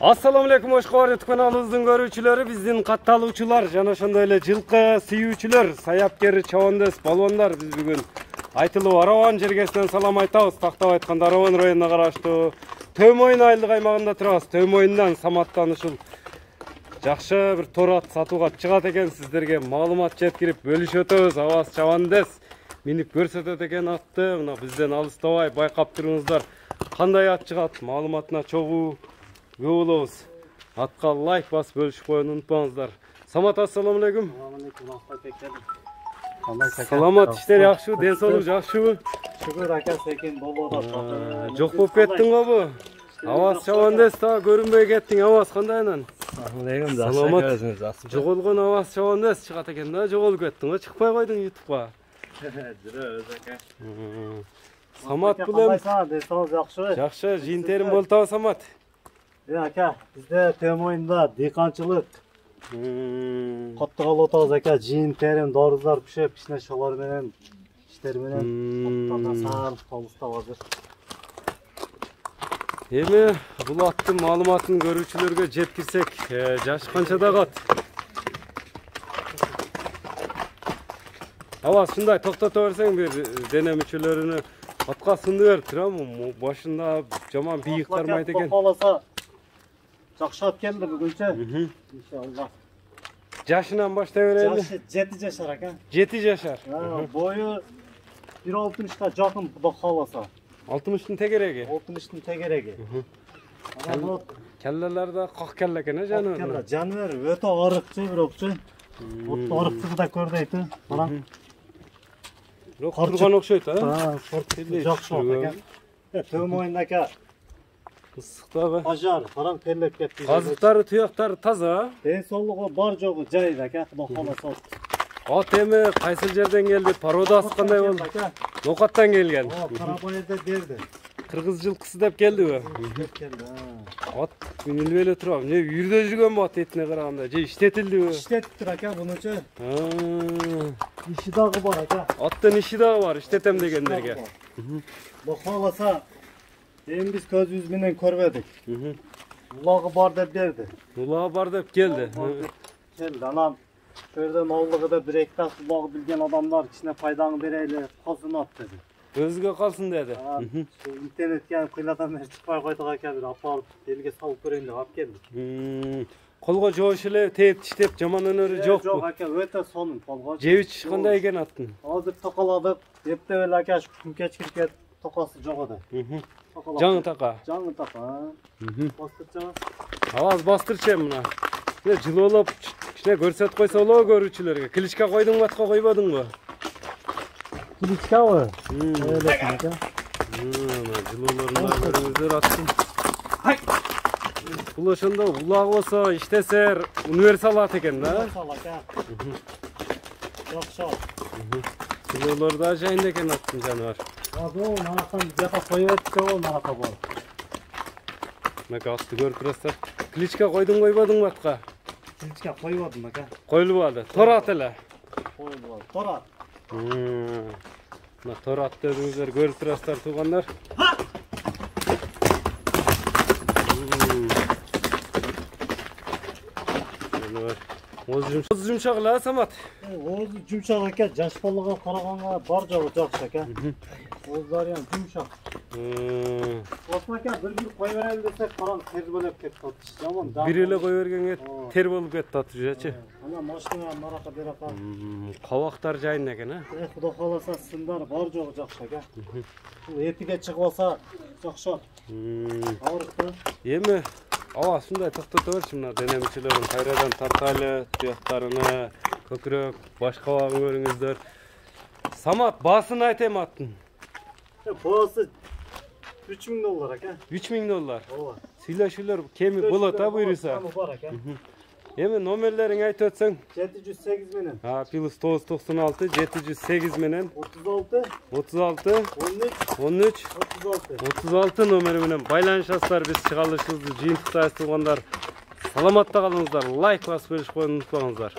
Assalamu alaikum, hoş geldiniz kanalımızın görücüleri, bizden kattaluvçular, jana ошондой эле жылкы сүйүүчүлөр, саяпкер, чабандес, балуандар. Biz bugün айтылуу Араван жергесинен салам айтабыз. Тактап айтканда Араван районуна караштуу Төмөйүн айылдык аймагында турабыз. Төмөйүндөн Саматтан ушул жакшы бир тор ат сатууга чыгат экен. Сиздерге маалымат жеткирип бөлүшүп өтөбүз. Аваз чабандес минип көрсөтөт экен атты. Мына бизден алыстабай байкап туруңуздар. Кандай ат чыгат, маалыматына чогуу көп болобуз. Атка лайк басып бөлүшүп коюуну унутпаңыздар. Самат, ассаламу алейкум. Саламат, иштер жакшыбы, ден соолук жакшыбы? Шүгүр ака, секин болуп атат. Жок болуп кеттиң го? Аваз чабандес да көрүнбөй кеттиң. Аваз кандай анан? Саламалейкум, саламат. Жоголгон Аваз чабандес чыгат экен да, жоголуп кеттиң го, чыкпай койдуң YouTubeга. Жүрөбүз ака. Самат билем. Ден соолук жакшыбы? Жакшы, жыйын терим болтабы Самат? Ака, бизде Төмөйүндө дыйканчылык каттыгалы атабыз ака. Жыйын терим, доруздар пишип, кичине шолор менен, иштер менен каттата колустап азыр. Эми бул аттын маалыматын көрүүчүлөргө жеткирсек, жашы канчада кат? Аваз, ушундай токтото берсең бир дене мүчөлөрүнү атка сынды берип турам. Башында жаман бийик кармайт экен. Жакшап келди бүгүнчө. Иншалла. Жашынан баштай берели. Жашы 7 жашар ака. 7 жашар. Бою 1.60-ка жакын Кудо кааласа. 60-тын тегереги. 60-тын тегереги. Келлелер да как келе экен, жаныбар. Жаныбар өтө арыкчы, бирокчу. Отто арыкчы да көрдөйт. Караң. Бирок турган окшойт, жакшы ака. Төмөйүн ака. Ысыктабы? Ажар, караң терлеп кетти. Казыктары, туяктары таза. Ден соолугу бар жогу жайы ака, Кудо кааласа. Ат эми кайсы жерден келди? Пародасы кандай болду? Нокаттан келген. Карабайда берди. Кыргыз жылкысы деп келдиби? Келди. Ат минилбей эле турам. Не үйүрдө жүргөн бу ат этине караганда? Же иштетилдиби? Иштетиптир ака мунучу. Иши дагы бар ака. Аттын иши дагы бар, иштетем дегендерге. Кудо кааласа, эми биз көзүбүз менен көрбөдүк. Улагы бар деп берди. Улагы бар деп келди. Келди. Анан Körden oğulluğuda bir ektas uлагы bilgen adamlar içine faydanı bereyle kalsın at dedi. Özüge kalsın dedi. İnternetken kıyladan beri çıkmay koyduk aka bir aparıp elge salıp göreyin de ap geldik. Kolga joğuş ele teyip tiştep jaman önörü jok bu. Jok aka öte sonun kolga. Jeviç kандай eken attın? Hazır tokaladık. Depte öyle aka şu kumkeç kirket tokası jok eda. Жаңы така. Жаңы така. Bastıracağım. Avaz bastırçayım buna. Жылы олып, кичине көрсөтүп койсо болобу көрүүчүлөргө. Кличка койдуңбу, атка койбодуңбу? Кличкабы? Жылы олорунда көрүңүздөр аттын. Бул ошондо улагы болсо, иштесер, универсал ат экен да? Универсал ака. Жакшы. Жылы олорда жайында экен аттын жаныбар. Бул нарактан жака коюп өттү, ол наракка бар. Мына атты көрүп турасыздар. Кличка койдуң койбодуңбу атка? Кличка койбодум ака. Коюлбады. Тор ат эле. Коюлбады. Тор ат. Мына тор атты өзүңүздөр көрүп турасыздар туугандар. Оозу жумшак эле, Самат. Оозу жумшак ака, жаш балага караганга бар жогу жакшы ака. Оозлары ham жумшак. Осма ака bir кой берели десек, караң тер бөлөп кетип атты. Жаман. Бир эле кой бергенге тер болуп кетти атты жачы. Ана машина марака берака. Кабактар жайында экен, Кудо кааласа сындар бар жогу жакшы ака. Бул этиге чыгып алса жакшы. Арыкты. Эми Аваз ушундай токтото берчи, мына дене мүчөлөрүн кайрадан тартайлы, туяктарыны, көкүрөк, баш кабагын көрүңүздөр. Самат, баасын айтем аттын. Баасы $3000 ака. $3000. Ооба. Сүйлөшүүлөр кеми болот буйруса. Бар ака. Эми номерлериң айтып өтсөң? 708 менен. Плюс 996 708 менен 36 13 36 номери менен байланышасыздар. Биз чыгарылышыбызды жыйынтыктайбыз туугандар. Саламатта калыңыздар. Лайк басып коюуну унутпаңыздар.